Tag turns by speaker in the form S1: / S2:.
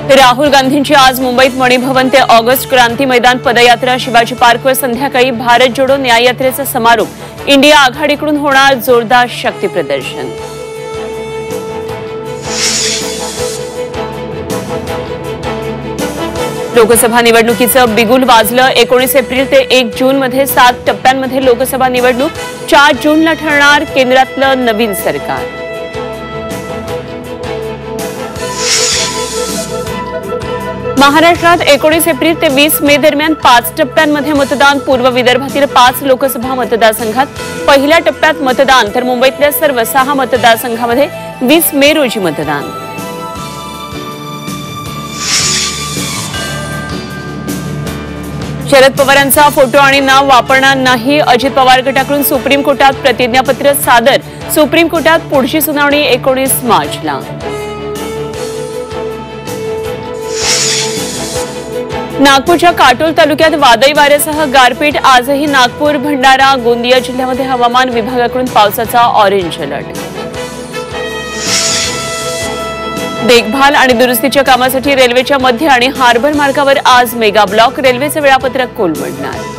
S1: राहुल गांधींची आज मुंबईत मणिभवन ते ऑगस्ट क्रांती मैदान पदयात्रा, शिवाजी पार्कवर संध्याकाळी भारत जोडो न्याय यात्रेचा समारोप। इंडिया आघाडीकडून होणार जोरदार शक्ती प्रदर्शन। लोकसभा निवडणुकीचं बिगुल वाजलं। 19 एप्रिल ते 1 जून मध्ये 7 टप्प्यांमध्ये लोकसभा निवडणूक। 4 जूनला ठरणार केंद्रातलं नवीन सरकार। महाराष्ट्रात 19 एप्रिल ते 20 मे दरम्यान 5 टप्प्यांमध्ये मतदान। पूर्व विदर्भातील 5 लोकसभा मतदारसंघात पहिल्या टप्प्यात मतदान, तर मुंबईतल्या सर्व 6 मतदारसंघामध्ये 20 मे रोजी मतदान। शरद पवारांचा फोटो आणि नाव वापरणार नाही। अजित पवार गटाकडून सुप्रीम कोर्टात प्रतिज्ञापत्र सादर। सुप्रीम कोर्टात पुढची सुनावणी 19 मार्चला। नागपूरच्या काटोल तालुक्यात वादळी वाऱ्यासह गारपीट। आजही नागपूर, भंडारा, गोंदिया जिल्ह्यामध्ये हवामान विभागाकडून पावसाचा ऑरेंज अलर्ट। देखभाल आणि दुरुस्तीच्या कामासाठी रेल्वेच्या मध्य आणि हार्बर मार्गावर आज मेगा ब्लॉक। रेल्वेचे वेळापत्रक कोलमडणार।